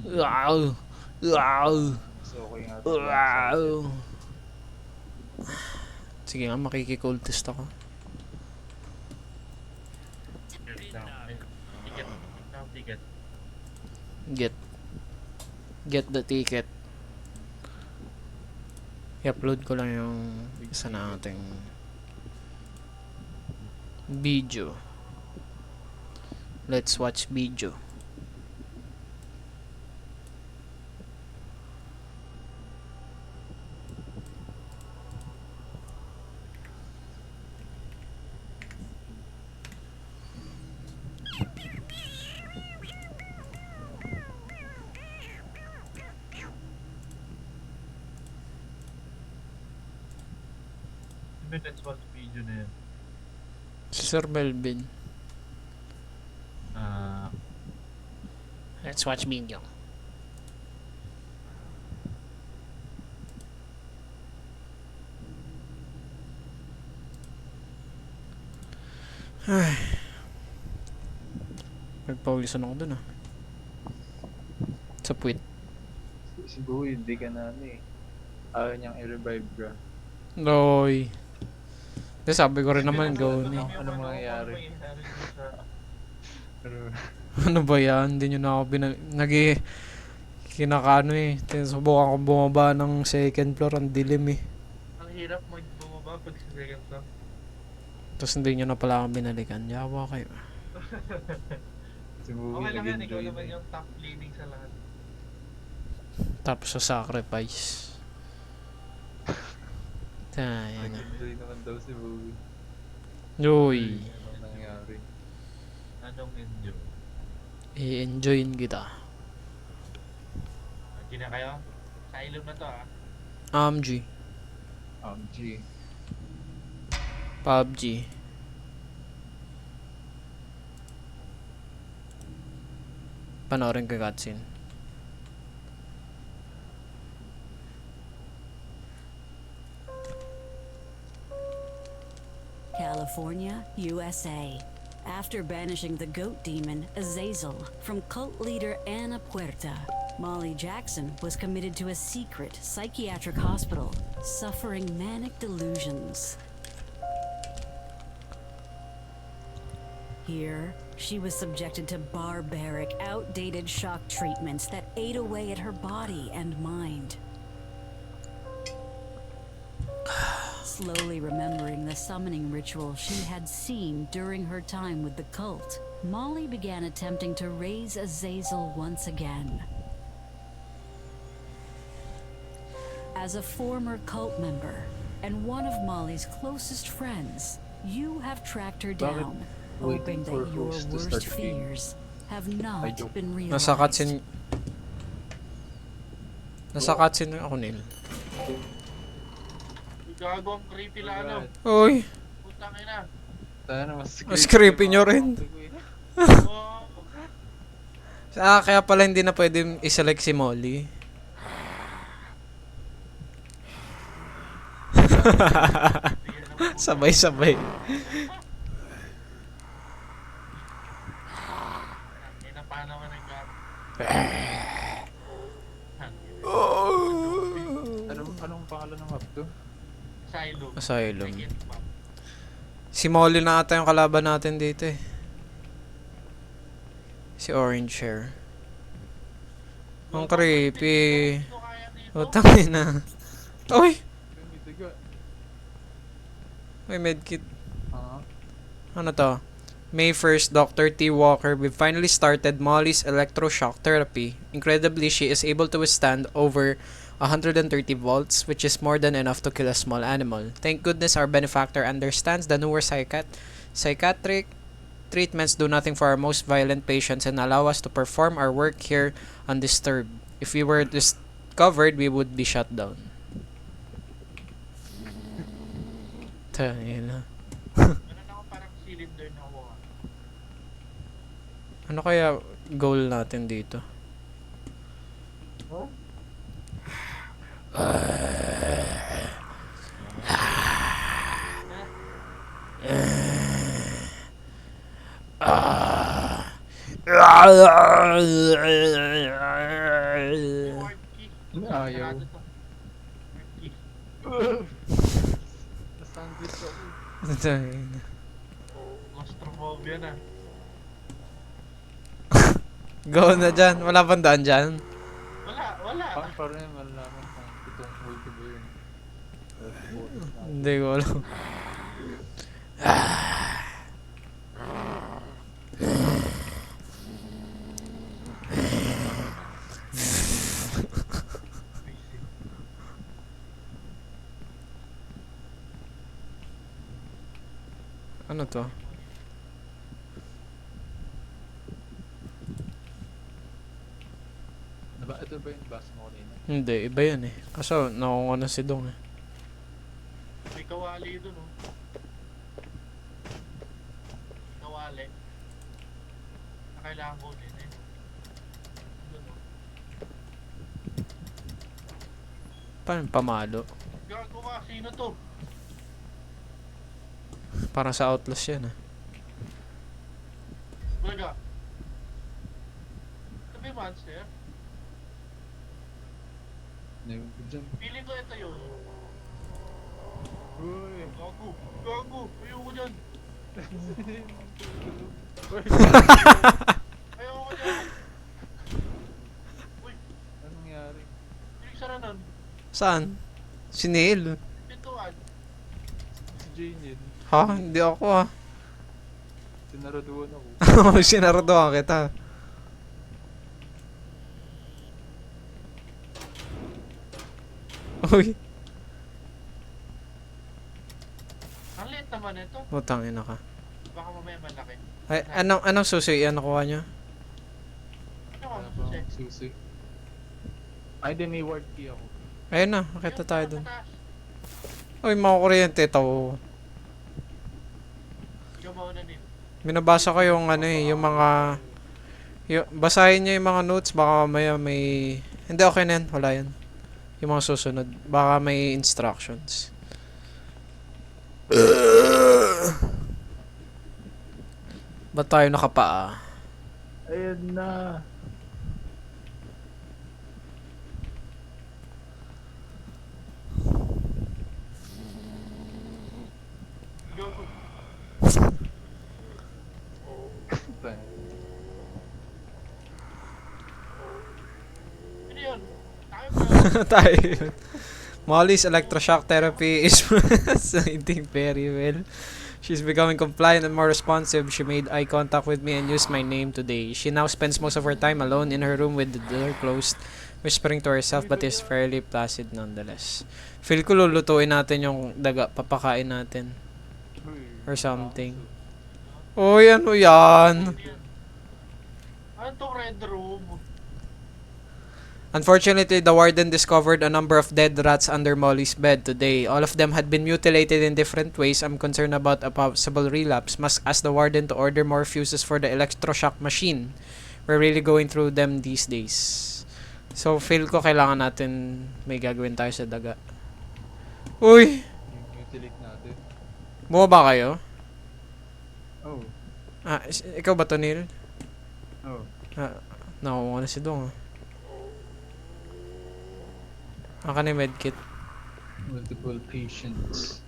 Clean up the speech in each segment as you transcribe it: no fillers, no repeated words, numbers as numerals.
Wow. Wow. So, okay nga ito lang sa Wow. atin. Sige nga, makiki-cold test ako. Wait lang. May ticket. Ticket. Get. Get the ticket. I-upload ko lang yung isa nating video. Let's watch video. Let's watch video na yan. Si Sir Melvin. Ah, Let's watch video. Ay. Nagpawisan ako dun ah. Sa puwit. Si Bowie, hindi ka na ano eh. Ayaw niyang i-revive ka. Noy. Di sabi ko rin naman go ni. Ano mangyayari? Pero, Ano ba yan? Hindi nyo na ako kinakaano eh. Sinusubukan ko bumaba ng second floor. Ang dilim eh. ang hirap magbumaba pag sa second floor. Tapos hindi nyo na pala ako binalikan. Yawa kayo. si Bowie, Okay lang yan, ikaw nag-enjoy naman na. yung top leading sa lahat. Tapos sa sacrifice. Tayo na. Nag-enjoy naman daw si Bowie. Uy. Anong nangyari? Anong enjoy? I-enjoyin kita. Hindi na kayo? Sa ilog na to ah. AMG. G. PUBG. Panoorin ka cutscene. California, USA. After banishing the goat demon, Azazel, from cult leader Ana Puerta, Molly Jackson was committed to a secret psychiatric hospital, suffering manic delusions. Here, she was subjected to barbaric, outdated shock treatments that ate away at her body and mind. Slowly remembering the summoning ritual she had seen during her time with the cult, Molly began attempting to raise Azazel once again. As a former cult member and one of Molly's closest friends, you have tracked her Bakit down, waiting hoping for that your host to worst start the game? fears have not joke. been Nasa realized. cutscene. Nasa cutscene ako nil. Gago ang creepy lang ano. Uy. Putang ina. Sana Mas creepy nyo rin. Oh, Kaya pala hindi na pwede i-select si Molly. Sabay-sabay. ina paano ka nag-gago? Anong pangalan ng map to? Asylum. Asylum. Second map. Si Molly na ata yung kalaban natin dito eh. Si Orange Hair. Ang creepy. Ito kaya dito. Utang na. Uy! May tiga. May medkit. Ah, Ano to? May 1st, Dr. T. Walker, we finally started Molly's electroshock therapy. Incredibly, she is able to withstand over 130 volts, which is more than enough to kill a small animal. Thank goodness our benefactor understands the newer psychiatric treatments do nothing for our most violent patients and allow us to perform our work here undisturbed. If we were discovered, we would be shut down. Tayo na. Meron ako parang cylinder na kuha. Ano kaya goal natin dito? Ayaw. sarado to. Nasandwich ako. Claustrophobia na. Go na dyan. Wala pang daan dyan. Wala. Parang yung malalaman kung itong multi ba yun. Hindi ko alam. Ano to? Ito ba yung bus mo kanina? Hindi, iba yan eh. Kaso, nakuha na si Dong eh. May kawali dun, oh. Kawali. Na kailangan ko din, eh. Dun, oh. Paano pamalo? Gago ka, sino to? Parang sa Outlast yan ah. Talaga. Ito ba yung monster? Naiwan ko dyan. Feeling ko ito yun. Uy! Gago, ayoko dyan. Ayoko dyan. Uy, Anong nangyari? pinagsaranan. Saan? Si Neil. Pintuan. Si Jane yun. Ha? Hindi ako ah. Sinaraduan ako. Sinardoan kita. Uy, Ang liit naman ito. putang ina ka. Baka mamaya malaki. Ay, anong susi yan nakuha nyo? Ano ka Wala mo pa akong susi. Ay, di may ward key ako. Ayun na, nakita tayo dun. Uy, mga kuryente to. Ikaw mauna din. Binabasa ko yung ano eh, yung mga... basahin nyo yung mga notes, baka mamaya may... Hindi, okay na yan, wala yan. Yung mga susunod, baka may instructions. Ba't tayo nakapaa? Ayan na! Gago. Ano yun? Tayo ba? Tayo yun. Molly's electroshock therapy is proceeding very well. She's becoming compliant and more responsive. She made eye contact with me and used my name today. She now spends most of her time alone in her room with the door closed, whispering to herself but is fairly placid nonetheless. Feel ko lulutuin natin yung daga, papakain natin. Or something. Uy, ano yan? Ano tong red room? Unfortunately, the warden discovered a number of dead rats under Molly's bed today. All of them had been mutilated in different ways. I'm concerned about a possible relapse. Must ask the warden to order more fuses for the electroshock machine. We're really going through them these days. So, feel ko kailangan natin may gagawin tayo sa daga. Uy! Yung mutilate natin. Bumaba kayo? Oh. Ah, ikaw ba to, Neil? Oh. Ah, nakuha na si Dong. Aka na yung medkit. Multiple patients.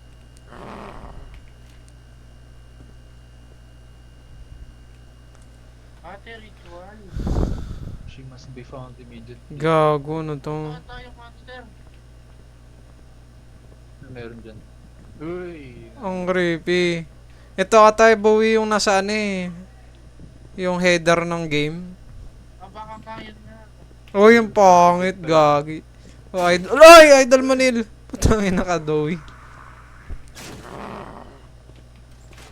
Ate, ritual. She must be found immediately. Gago na to. Saan tayong monster? Ano meron dyan? Uy! Ang creepy. Ito ata Bowie yung nasa ano eh. Yung header ng game. Ah, baka kaya na. Oh, yung pangit, gagi. Oh, idol. Ay, idol Manil. Putangin na ka, Dowie.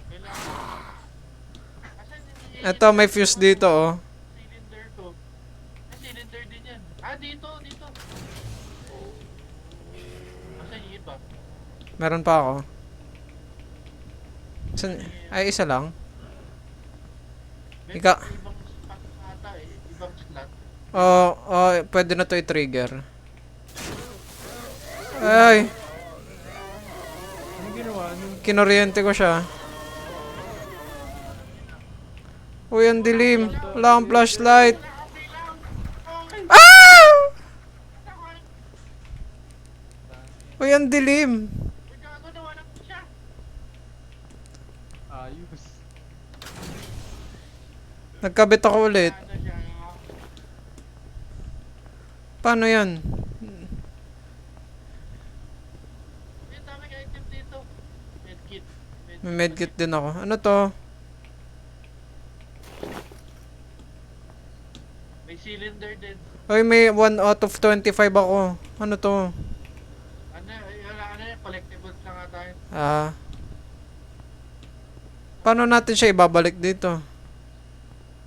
Kailangan. Asan yung Ito, may fuse dito, oh. cylinder ko? May cylinder din yan. Ah, dito. Asan yung iba? Meron pa ako. Ay, isa lang. Meron Ika- ibang spot ata eh. Ibang slot. Pwede na to i-trigger. Ay, Ano ginawa nun? kinoryente ko siya. Uy, ang dilim. Wala akong flashlight. Ah! Uy, ang dilim. Uy, gago, nawala ko siya. Ayos. Nagkabit ako ulit. Ano siya? Paano yan? Uy, ang daming item dito. Medkit. May medkit din ako. Ano to? May cylinder din. Uy, may 1 out of 25 ako. Ano to? Ano yan, collectibles lang ata yun. Paano natin siya ibabalik dito?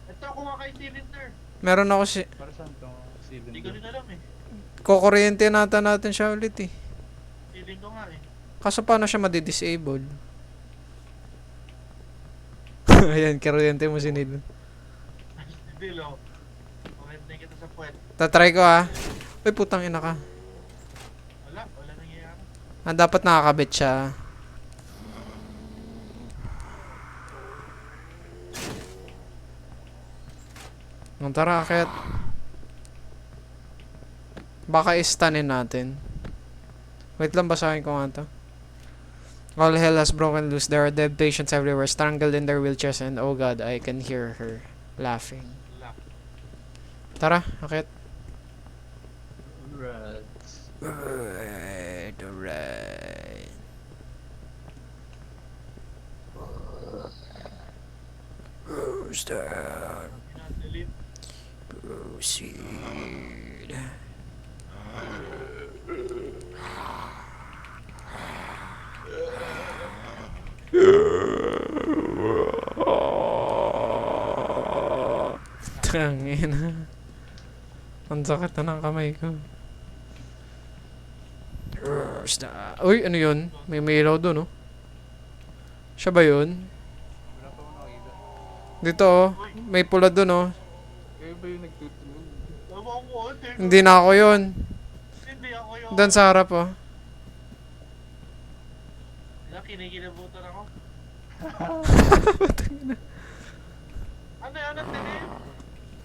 Ito, kuha kay cylinder. Meron ako si... Para saan tong Hindi ko cylinder? rin alam eh. Kukuryente natin siya ulit eh. Feeling ko nga eh. Kaso paano siya madi-disable? Ayan, kuryente mo sinil. Hindi lo. Maganda kita sa puwet. Tatry ko ah. Uy, putang ina ka. Wala nangyayari. Dapat nakakabit siya. Tara, akit. Baka i-stunin natin. Wait lang, basahin ko nga to. All hell has broken loose. There are dead patients everywhere, strangled in their wheelchairs, and oh god, I can hear her laughing. Wala. Tara, akit. Rats. Alright, alright. Who's that? Pinadilim. Proceed. Tangina. Ang sakit na ng kamay ko. Uy, ano yun? May ilaw doon, oh. Siya ba yun? Wala pa akong nakita. Dito, oh. May pula doon, oh. Kayo ba yung nagtutulog? Tama ko, ate. Hindi na ako yun. Hindi ako yun. Doon sa harap, oh. Wala, kinikilabutan ako. Ano yan, ang dilim?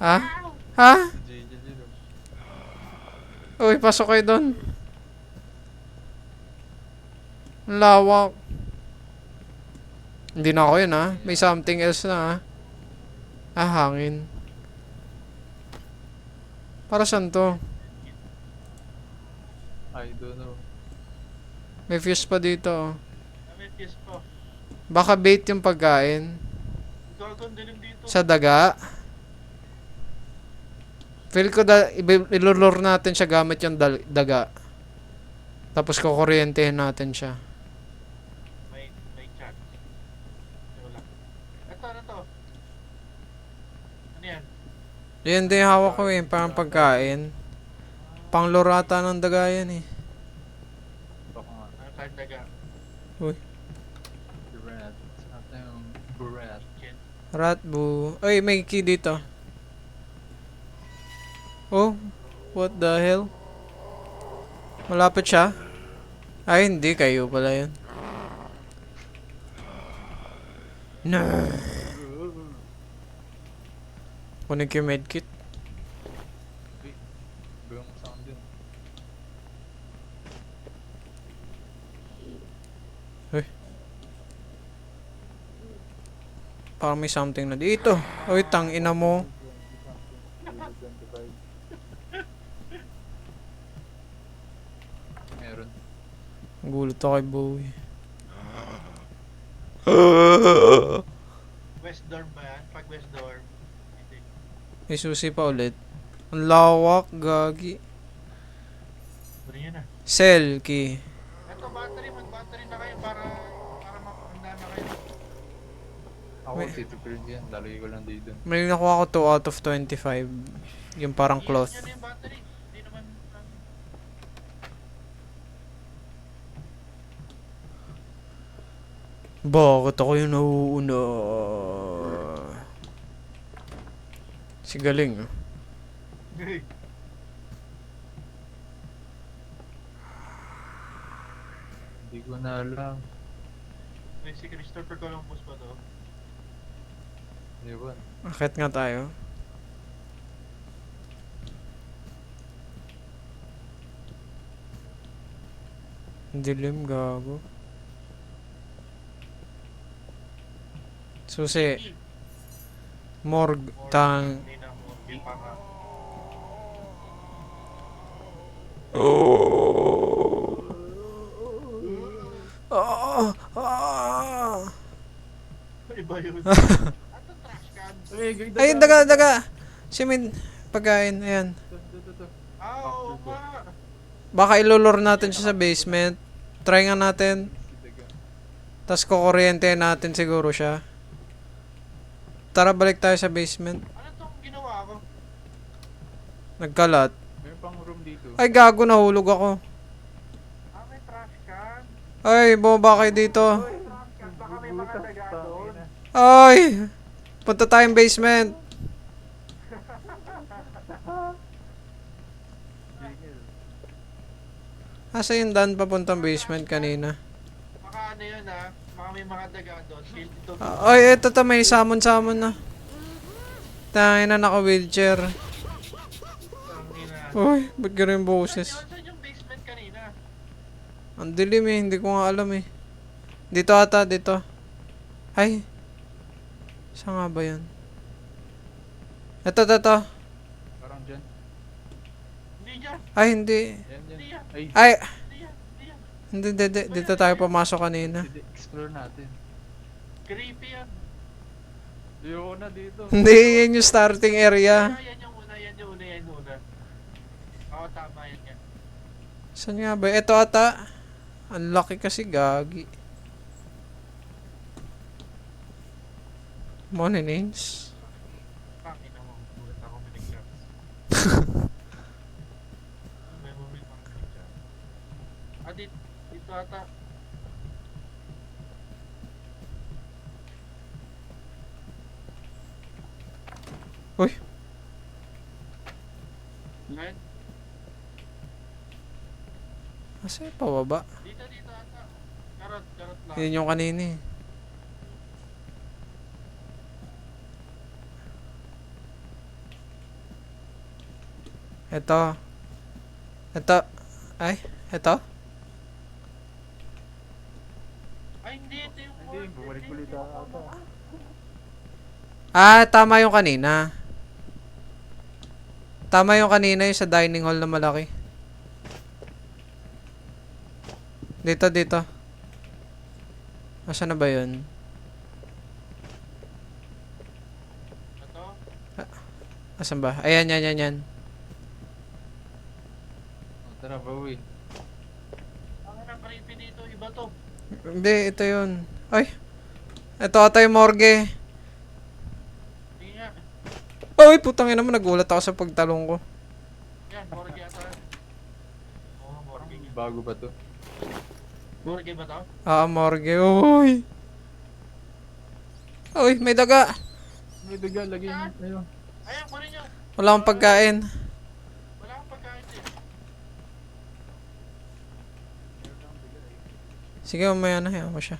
Ha? Ow! Ha? Si JJ dyan. Uy, pasok kayo doon. Ang lawak. Hindi na ako yun, ha? May something else na, ha? Hangin. Para saan to? I don't know. May fuse pa dito, oh. May fuse pa. Baka bait yung pagkain. Gago, ang dilim dito. Sa daga. Feel ko ilulur natin siya gamit yung daga. Tapos kukuryentehin natin siya. May chat. Wala. Ito, ano to? Ano yan? Yan din yung hawak ko eh, parang pagkain. Panglurata ng daga yan eh. Baka nga. Ano kardaga? Rat. Ata yung rat. Ratbu. Ay, may key dito. Oh, what the hell? Malapit siya? Ay, hindi. Kayo pala yun. No. Kunin ko yung medkit. Bigyan mo sound yun. Parang may something na dito. Uy, tang ina mo. Meron. Gulat ako kay Bowie. West dorm ba yan? Pag west dorm. Hindi. May susi pa ulit. Ang lawak, gagi. Ano yun ah? Cell key. Ito, battery. Mag-battery na kayo para makahanda na kayo. Ako, May- titipid yan. Lalagay ko lang dito. May nakuha ko 2 out of 25. Yung parang cloth. Yan yung battery. Hindi naman. Bakit ako yung nauuna? Si Galing, ah. Hindi ko na alam. May si Christopher Columbus pa to. Ewan. Akit nga tayo. Ang dilim, gago. Susi. Morgue. Tang. Hindi na mo. Hindi pa nga. Ah! Ah! Iba yun. Ano trash can? Ay, daga, daga. Simin. Pagkain. Ayan. Ah, oo nga. Baka ilulor natin siya sa basement. Try nga natin. Tapos kukuryente natin siguro siya. Tara, balik tayo sa basement. Ano tong ginawa ko? Nagkalat. Meron pang room dito. Ay, gago, nahulog ako. Ah, may trash can. Ay, bumaba kayo dito. Trash can. Baka may mga daga doon. Ay! Punta tayong basement. Asa yung daan papuntang basement kanina? Baka ano yun ah. Baka may mga daga doon. Feel ito. Ay, eto to, may samon-samon na. Tangin na naka-wheelchair. Uy, ba't gano'n yung boses? Saan yung basement kanina? Ang dilim eh, hindi ko nga alam eh. Dito ata, dito. Ay. Saan nga ba yun? Eto. Parang dyan. Hindi dyan. Ay, hindi. Yan, Hindi yan. yan. Ay, Ay, Hindi yan. Hindi yan. hindi. Dito tayo pumasok kanina. explore natin. Creepy yan. Ayoko na dito. Hindi, yan yung starting area. Yan yung una. Yan yung una. Oo, tama yan yan. Saan nga ba? Ito ata. Ang laki kasi, gagi. Money names. Pangin ako. Gulat ako binigyan. May moment ako binigyan. Ah, dito ata. Uy. Ngayon, Asa yung pababa? dito ata. Karot lang. Yun yung kanina eh. Ito. Ay, ito? Ay, hindi. Ito yung Hindi, bumalik-ulit ata. Ah, tama yung kanina. Tama yung kanina yung sa dining hall na malaki. Dito. Asan na ba yun? Ito. Asan ba? Ayan, yan. Oh, tara, bawi. Ang creepy dito. Iba to. Hindi, ito yun. Ay! Ito ata yung morgue. Hindi nga. Ay, putang ina mo, nagulat ako sa pagtalong ko. Yan, morgue ata. Oo, morgue nga. Bago ba to? Morgue ba to? Ah, morgue. Uy! Uy, may daga! May daga, lagyan. Ayun. Ayan, kunin nyo. Wala akong pagkain. Wala akong pagkain din. Sige, mamaya na. Hayaan mo siya.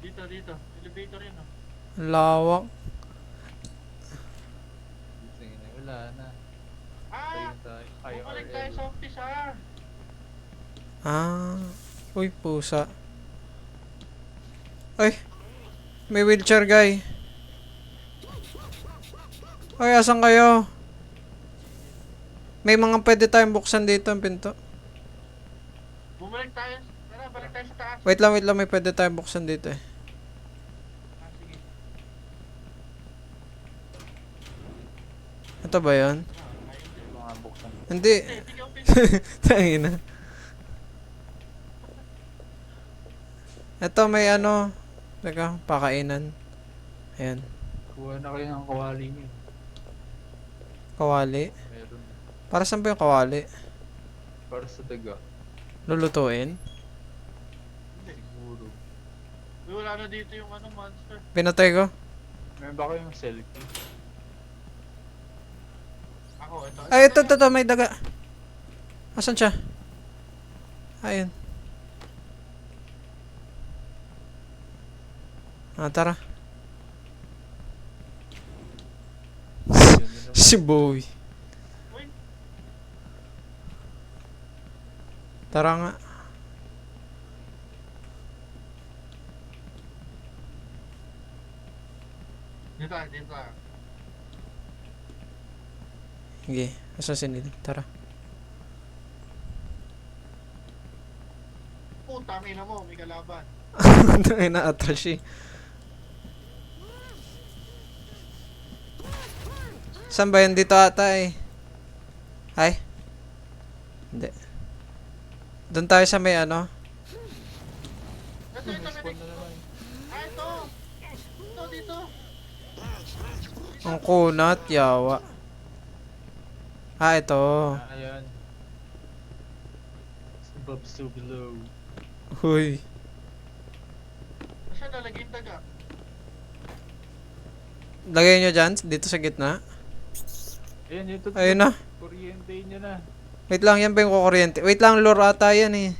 Dito. Elevator yun, oh. Ang lawak. Sige na, wala na. Ah! Ayun tayo. Bumalik tayo sa umpisa. Ah. Uy, pusa. Ay! May wheelchair guy. Ay, asan kayo? May mga pwede tayong buksan dito ang pinto. Bumalik tayo. Tara, balik tayo sa taas. Wait lang. May pwede tayong buksan dito eh. Ah, sige. Ito ba yun? Ah, ayun din. Mga buksan. Hindi. Hindi ko pinag- Tangina. Ito may ano. Teka, pakainan. Ayan. Kuha na kayo ng kawali niyo. Kawali. Meron. Para saan ba yung kawali? Para sa daga. Lulutuin? Siguro. Uy, wala na dito yung ano, monster. Pinatay ko? Meron ba kayong selfie? Ako, ito. Ay, ito. May daga. Asan siya? Ayun. Ah, tara. Si Boy. Uy, Tara nga. Dito, dito. Sige, asan si Neil? Tara. Puta, mina mo, may kalaban. Tangin na atras eh. Saan ba yun? Dito ata eh. Ay? Hindi. Doon tayo sa may ano. Ito, ito, Respawn may... na naman. Ah, ito! Ito, dito! Ang kunat, yawa. Ah, ito. Ayan. Bob so below. Huy. Siya nalagay yung daga. Lagay nyo dyan, dito sa gitna. Ayan, ito. Ayun na. Kuryente niya na. Wait lang, yan ba yung kukuryente? Wait lang, lure ata yan eh.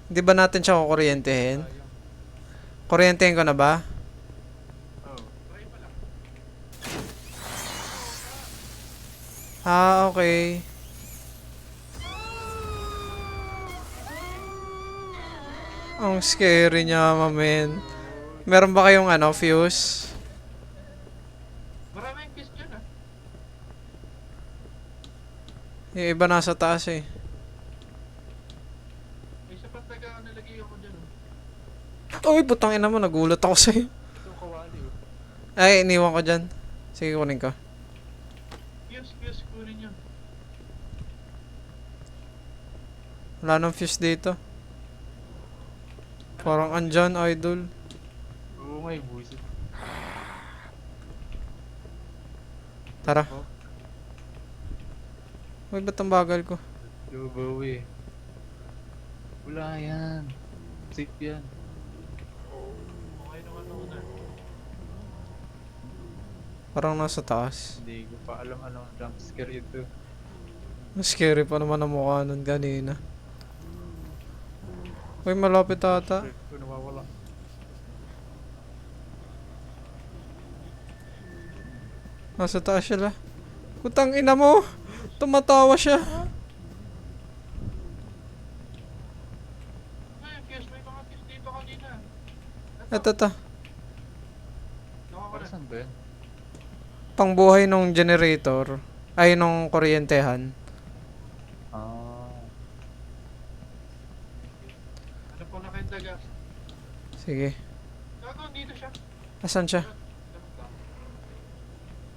Di ba natin siya kukuryentehin? Sayang. Kuryentehin ko na ba? Oh. Try pa lang. Ah, okay. Ang scary niya, mamen. Meron ba kayong ano, fuse? Maraming kiss dyan ah. Yung iba nasa taas eh. May isa pang daga nalagay ako dyan oh. Uy, putang ina mo, nagulat ako sa'yo. Ito kawali oh. Ay, iniwan ko dyan. Sige, kunin ko. Fuse, kunin yun. Wala nang fuse dito. Parang andyan, idol. Oo nga, busit. Tara. Uy, ba't ang bagal ko? Go, Bowie. Wala yan. Safe yan. Okay naman ako na. Parang nasa taas. Hindi ko pa alam anong jump scare ito. Mas scary pa naman ang mukha nun kanina. Uy, malapit ata. Ito nawawala. Nasa taas siya la. Putang ina mo! Tumatawa siya. Ay, fuse, may mga fuse dito kanina. Ito. Nakuha ko Para na. saan ba yan? Pangbuhay nung generator. Ay, nung kuryentehan. Ah. Ano po na kayong daga? Sige. Gago, dito siya. Asan siya? Ganun lang.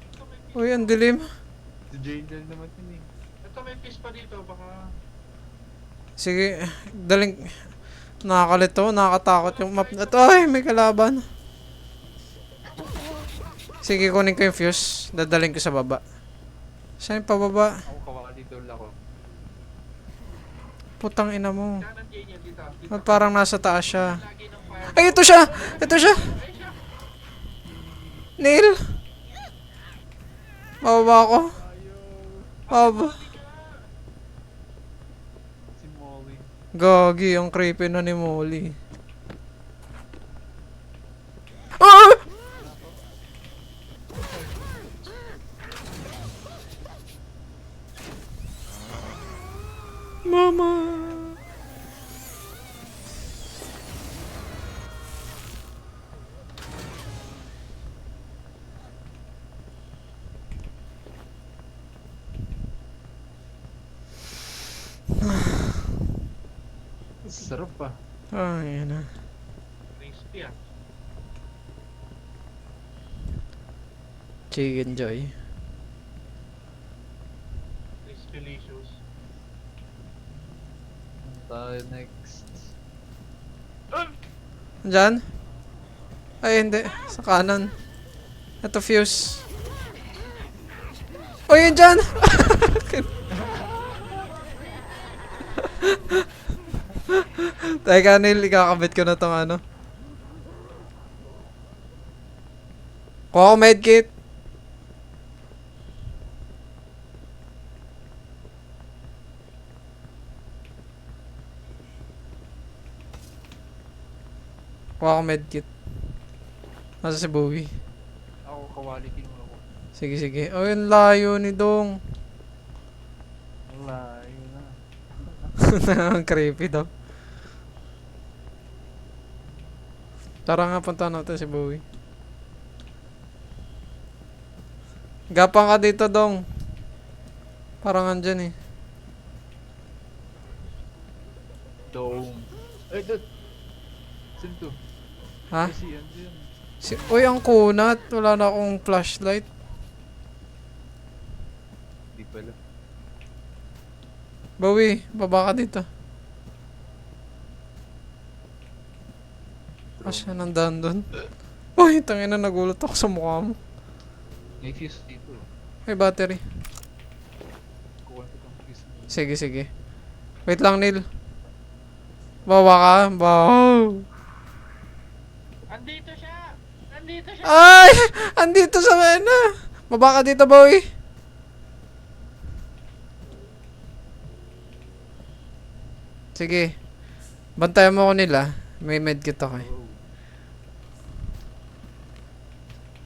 Ito may fuse. Uy, ang dilim. Si Jadel naman yun eh. Ito may fuse pa dito, baka... Sige, daling... Nakakalito, nakakatakot yung map na to. Ay, may kalaban. Sige, kunin ko yung fuse. Dadaling ko sa baba. Saan yung pababa? Ako kawali doon ako. Putang ina mo. Kanan Jay niya dito. Dito. Ba't parang nasa taas siya? Lagi ng fire. Ay, ito siya! Ito siya! Ay, siya. Neil! Bababa ako. Baba. Si Molly. Gagi, ang creepy na ni Molly. Ah! Mama! Sarap pa. Ay, yan na. Crispy ah. Chicken Joy. Crispy-licious. Tayo next. Diyan? Ay, hindi. Sa kanan. Ito fuse. O, yun dyan! Teka, Neil, ikakabit ko na tong ano. Kuha ko medkit. Kuha ko medkit. Nasa si Bowie. Ako kawali kinuha ko. Sige. Oh, yun layo ni Dong. Wala, yun na. Ang creepy daw. Tara nga, punta natin si Bowie. Gapang ka dito, Dong. Parang andyan eh. Dome. Ay, dad. Saan to? Ha? Kasi andyan. Uy, ang kunat. Wala na akong flashlight. Di pala. Bawi, baba ka dito. Asya, nandahan doon. Uy, tangina, nagulat ako sa mukha mo. May fuse dito. May battery. Kuha ko itong fuse mo. Sige, sige. Wait lang, Neil. Bawa ka. Bawa. Andito siya! Andito siya! Ay! Andito sa mena. Baba ka dito, boy. Sige. Bantayan mo ako nila. May medkit ako eh.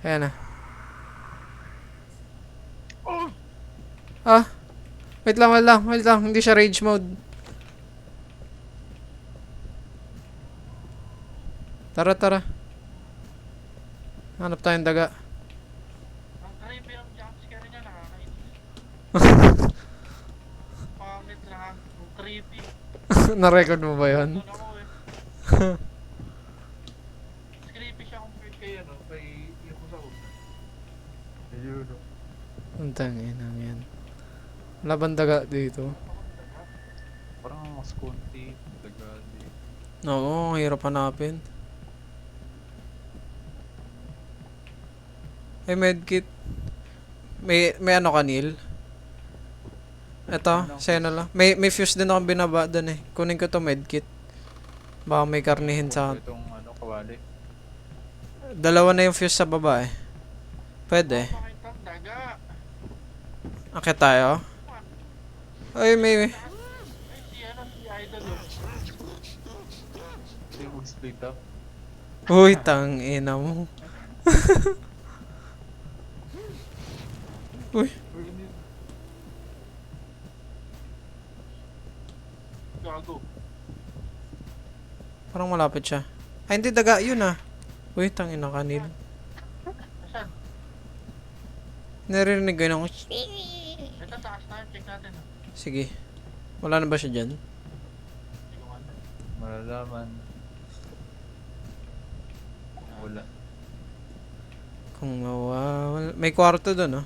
Ayan na. Ah. Wait lang, wait lang, wait lang. Hindi siya rage mode. Tara, tara. Hanap tayong daga. Ang creepy ng jumpscare niya, nakakainis. Pangit lang. Ang creepy. Na-record mo ba yun? Doon ako eh. Mas creepy siya compared kay ano, kay yung sa una. Ayun. Ang tangin ang yan. Wala bang daga dito? Parang mas konti. Tagali. Oo, ang hirap hanapin. May medkit. May ano ka, Neil? Eto, sa'yo na lang. May fuse din akong binaba dun eh. Kunin ko to medkit. Baka may karnihin sa... Itong ano, kawali. Dalawa na yung fuse sa baba eh. Pwede. Bakit ang daga? Akit tayo. Ay, may... Ay, si ano, si Idol oh. Kasi mag-split up. Uy, tangina mo. Uy, Gago. parang malapit siya. Ay, hindi daga. Yun ah. Uy, tangina ka, Neil. Asan? Naririnig ko yung... Ito, taas na. Check natin ah. Sige. Wala na ba siya dyan? Hindi ko ano. Malalaman. Wala. Kung mawawala... May kwarto doon ah.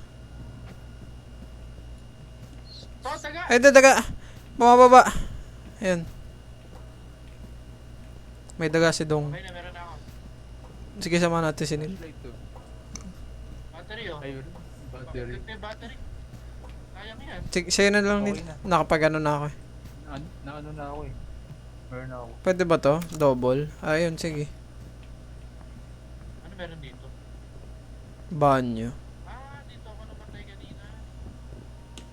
So, daga! Ay, daga! Bumababa! Ayan. May daga si Dong. Okay na, meron na ako. Sige, sama natin si Neil. Flashlight to. Battery oh. Ayun. Battery. May battery. Kaya mo yan. Sige, sa'yo na lang, Neil. Okay na. Nakapag-ano na ako eh. Naano na ako eh. Meron na ako. Pwede ba to? Double? Ayun, sige. Ano meron dito? Banyo. Ah, dito ako namatay kanina.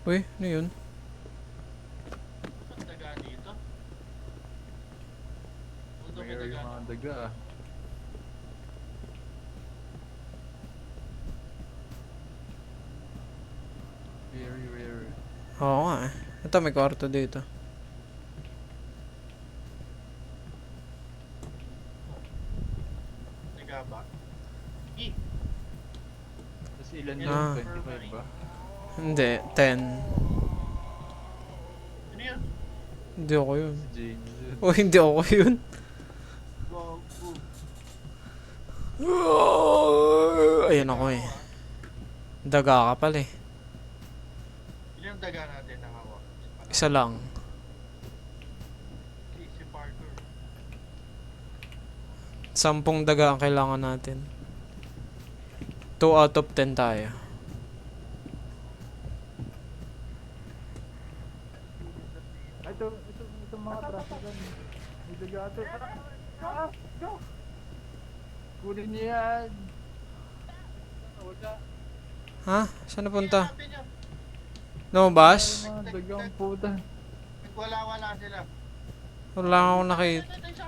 Uy, ano yun? Ba't daga dito? Although may Mayroon daga. yung mga daga ah. Very rare. Oo nga eh. Ito, may kwarto dito. Daga ba? Tapos ilan Ah. yun? 25 ba? Hindi, 10. Ano yun? Hindi ako yun. Si James yun. O, hindi ako yun. Go. Ayun ako eh. Daga ka pala eh. Ilang daga natin nakawa? Isa lang. Si Parker. 10 daga ang kailangan natin. 2 out of 10 tayo. Ito mga traffic yan. May daga ito. Go! Kunin niya yan. Wala. Ha? Saan napunta? Natin yun. Lumabas? Mga dagang puta. Nagwala-wala sila. Wala akong nakita. Ito isa.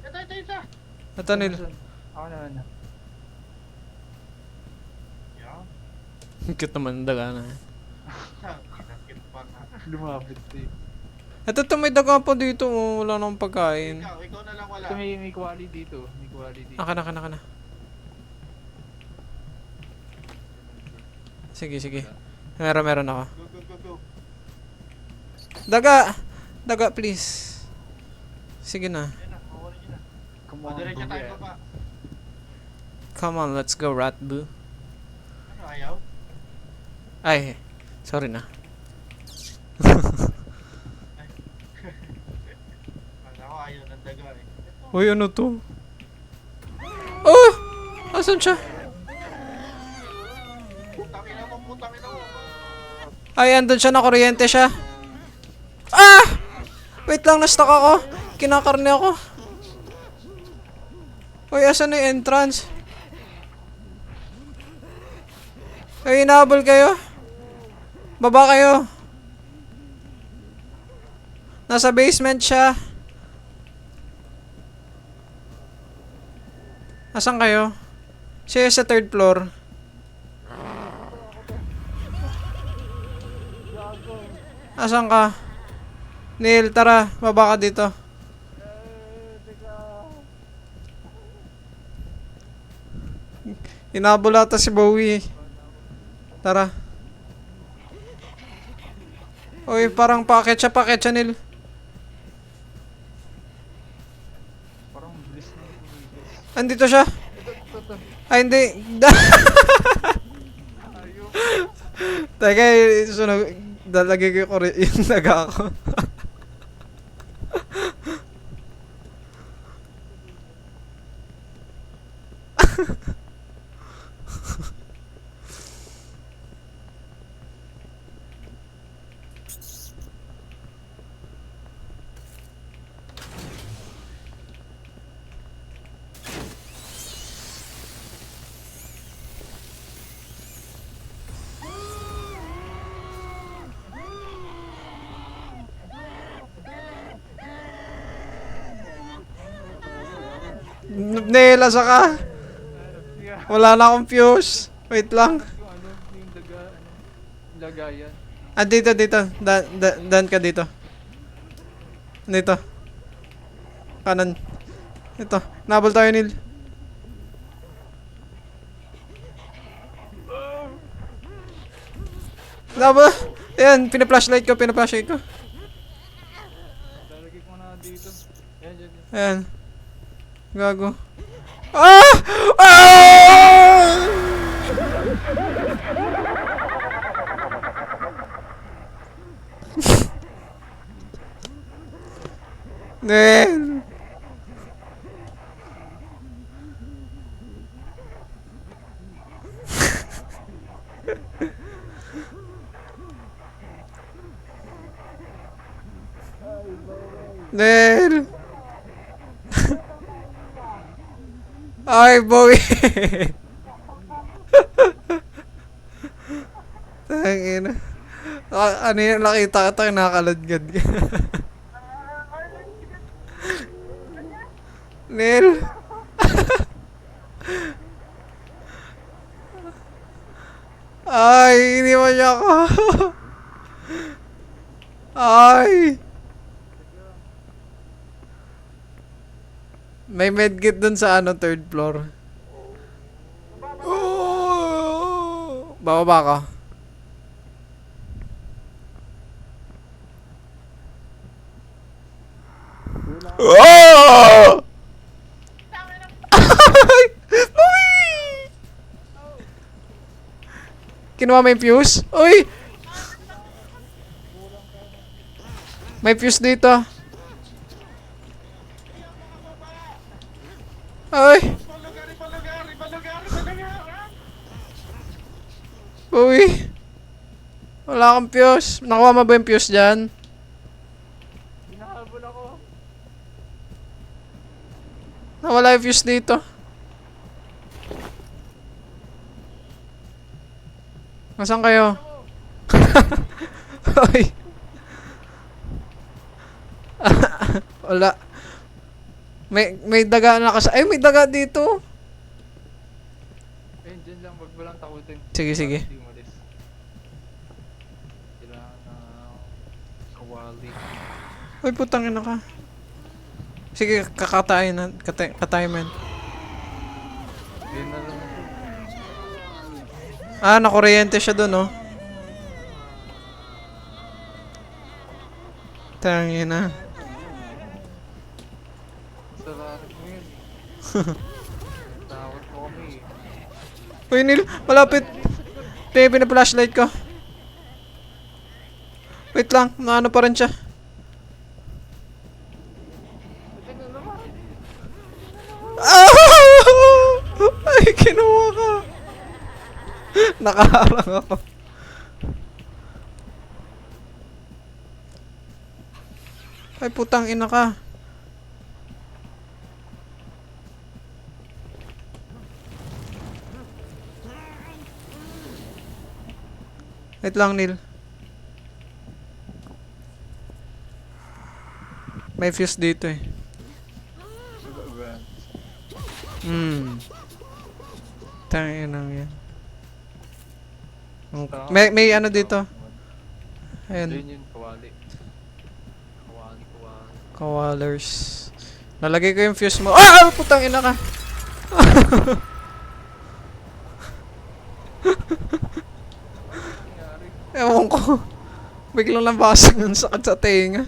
Ito isa. Ito, Neil. Ako naman na. Yan. Cute naman ang daga na. Kinakit pa na. Lumapit eh. Ito, may daga pa dito. Oh. Wala nang pagkain. Ikaw na lang wala. Ito may quality dito. May quality. Akan na. Sige, sige. Meron ako. Go, go, go, go. Daga! Daga, please. Sige na. Ayun na, mawalan nyo na. Come on, Madiretso tayo Boogie. pa. Come on, let's go, Ratboo. Ano, ayaw? Ay, sorry na. Ako ayaw ng daga eh. Ito, Uy, ano to? Oh! Asan siya? putang ina mo, putang ina mo. Ay, andun siya, nakuryente siya. Ah! Wait lang, na-stuck ako. Kinakarne ako. Uy, asan na yung entrance? Ay, inahabol kayo. Baba kayo. Nasa basement siya. Asan kayo? Siya sa third floor. Asan ka? Neil, tara. Baba ka dito. Inabol ata si Bowie. Tara. Uy, parang packet siya, Neil. Parang bilis na yung Andito siya. Ay, hindi. Teka, sunog. Dalagay ko yung daga ko. Nela ka. Wala na akong fuse. Wait lang. Yung ano, yung daga, lagayan. Ah, dito. Dan ka dito. Dito. Kanan. Ito. Nabol tayo, Neil. Nabol. Ayan, pina-flashlight ko. Lalagay ko na dito. Yan, yan, yan. Ayan. Gago. Ah! Ah! Neil. Neil. Ay, Bowie. Tangina. Ano yun, nakita ka tayo nakaladgad ka. Neil. Ay, hindi mo niya ako. Ay. May medkit dun sa ano, third floor. Oh! Bababa ka. Oh! Uy! Kinuha mo yung fuse? Uy! May fuse dito. Ay! Uy! Wala akong fuse. Nakuha mo ba yung fuse dyan? Hinahabol ako. Nawala yung fuse dito. Nasaan kayo? Uy! Wala. May daga na kasi. Ay, may daga dito. Ayun, dyan lang. Wag mo lang takutin. Sige, sige. Hindi umalis. Kailangan na kawali. Uy, putang ina ka. Sige, kakatayin na. Katayin man. Ayun na lang. Ah, nakuryente siya dun, oh. Tangina. Salarin mo yun. Takot mo kami. Uy, Neil, malapit. Baby na flashlight ko. Wait lang, naano pa rin siya. Ah! Ay, kinuha ka. Nakaharang ako. Ay, putang ina ka. Wait lang, Neil. May fuse dito eh. Tangin lang yan. May ano dito. Ayan. Yun yun, kawali. Kawali. Kawalers. Nalagay ko yung fuse mo. Ah! Putang ina ka. Ewan ko. Biglang nabasag ng sakit sa tenga.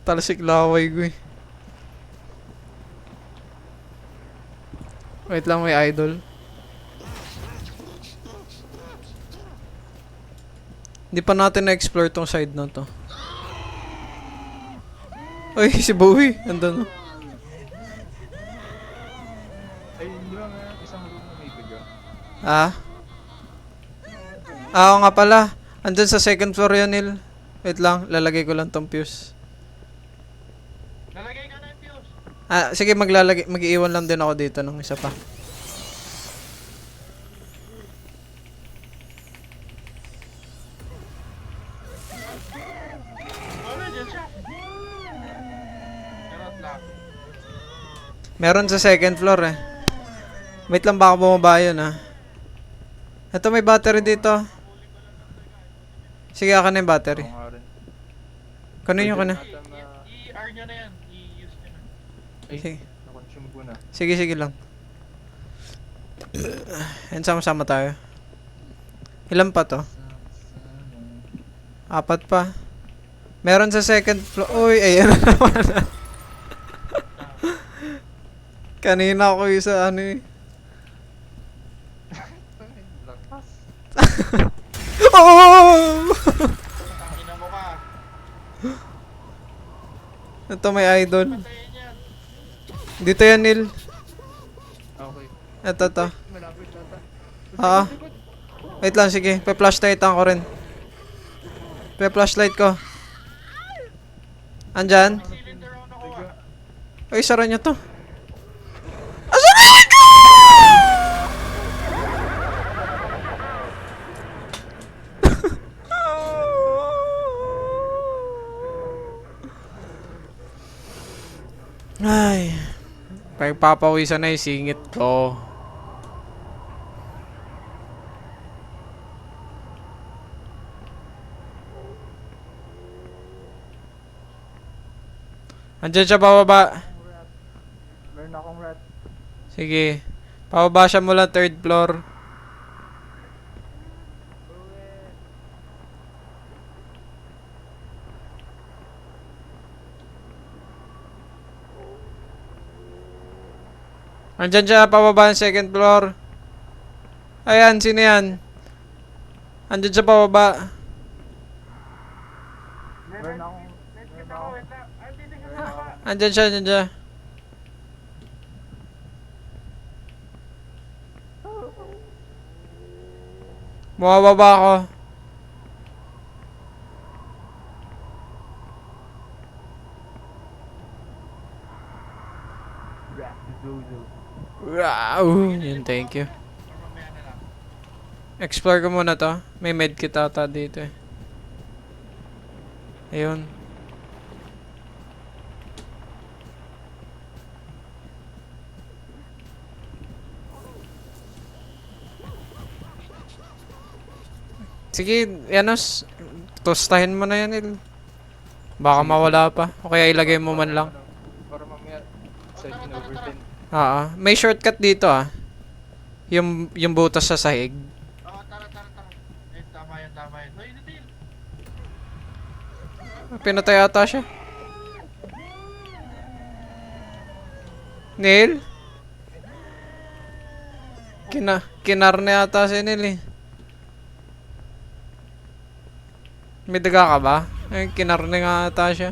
Talasik laway ko eh. Wait lang, may idol. Hindi pa natin na-explore tong side na to. Uy, si Bowie. Andun. Ay, hindi ba nga isang room na may biga? Ah? Ah, oo nga pala. Andun sa second floor yun, Neil. Wait lang, lalagay ko lang tong fuse. Nalagay ka na yung fuse. Ah, sige, mag-iwan lang din ako dito ng isa pa. Wala, dyan siya. Charot lang. Meron sa second floor eh. Wait lang, baka bumaba yun ah. Ito, may battery dito. Sige, akin na yung battery. Oo nga rin. Kunin ko na. I-R nyo na yan. I-use nyo na. Ay, Sige. na-consume ko na. Sige, sige lang. Yan, sama-sama tayo. Ilan pa to? 4 pa. Meron sa second floor. Uy, ayan na naman. Kanina ako yung sa ano eh. Lakas. Oh! Tangina mo ka. Ito may idol. Patayin yan. Dito yan, Neil. Okay. Ito to. Malapit nata. Oo. Wait lang, sige. Pa-flashlight ko rin. Pa-flashlight ko. Andyan? Cylinder ako nakuha. Uy, sara niya to. Ay. Pagpapawisan na yung singit ko. Andyan siya bababa. Meron akong rat. Sige. Pababa siya mula 3rd floor. Andyan siya pababa ng 2nd floor. Ayan, sino yan? Andyan siya pababa. Meron akong... Medkit ako. Wait lang. Ay, titignan mo ka. Andyan siya, andyan siya. Bumababa ako. Rat Zozo. Wow! Yun, thank you. Or mamaya na lang. Explore ko muna to. May medkit ata dito eh. Ayun. Sige, Yanos. Tostahin mo na yan, Il. Baka mawala pa. O kaya ilagay mo man lang. Para mamaya, 7/10. May shortcut dito ah. Yung butas sa sahig. Oo, tara. Eh, tama yan. Hoy, Natil! Pinatay ata siya. Neil? Kinarne ata si Neil eh. May daga ka ba? Ay, kinarne nga ata siya.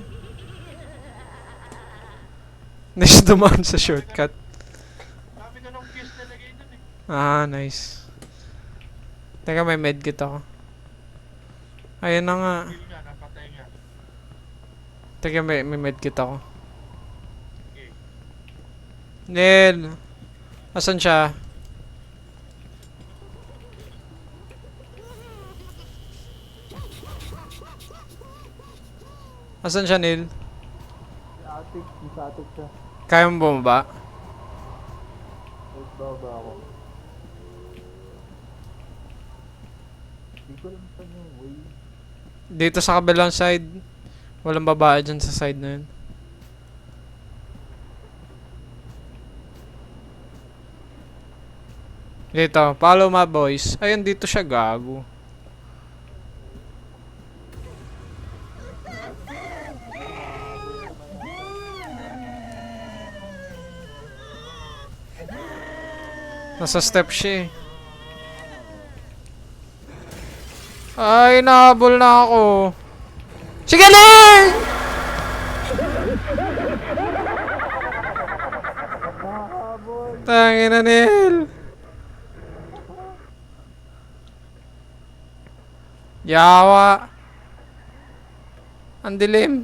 Nice dumaan sa shortcut. Dami ko ng fuse nalagay dun eh. Ah, nice. Teka, may medkit ako. Ayun na nga. Kill nga, napatay nga. Teka, may medkit ako. Okay. Neil! Asan siya? Asan siya, Neil? Sa atik siya. Kaya mo bumaba? Wait, baba ako. Hindi ko lang saan yung way. Dito sa kabilang side. Walang babae dyan sa side na yun. Dito, follow my boys. Ayun, dito siya, gago. Nasa step siya eh. Ay, nahabol na ako. Sige lang! Tangin na, Neil. Yawa. Ang dilim.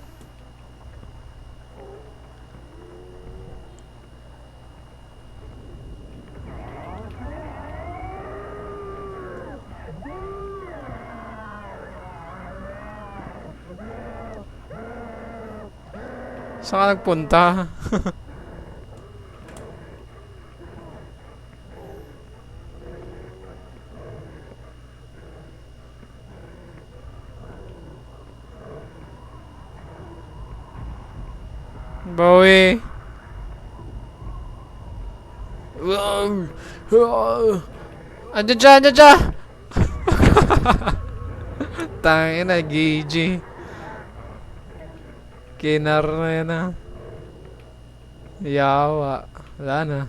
Saan ka nagpunta? Bowie. Andiyan siya, andiyan siya! Tangin na, Gigi. Kinar na yan ah. Yawa. Wala na.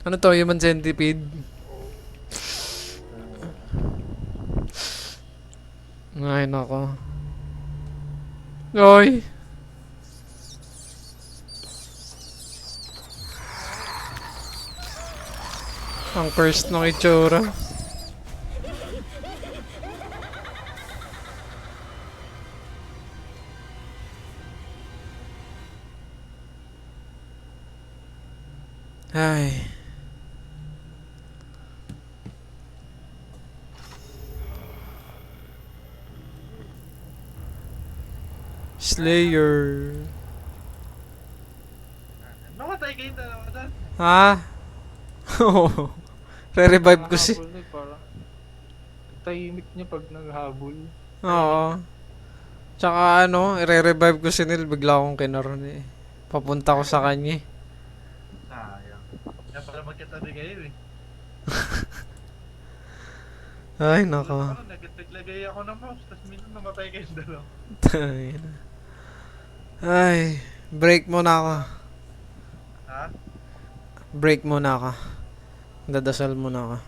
Ano to? Human centipede? Ay, nako. Oy! Ang cursed ng itsura. Ay. Slayer. Namatay kayo dalawa doon. Ha? Oo. Re-revive ko si... Naghahabol na eh, parang tahimik niya pag naghabol. Oo. Tsaka ano, re-revive ko si Neil. Bigla akong kinaroon eh. Papunta ko sa kanya eh. Sayang. Kaya pala magkatabi kayo eh. Ay, nako. Ano, naglagay ako ng mouse, tapos minsan namatay kayo dalawa. Tangina. Ay, break muna ako. Ha? Break muna ako. Dadasal muna ako.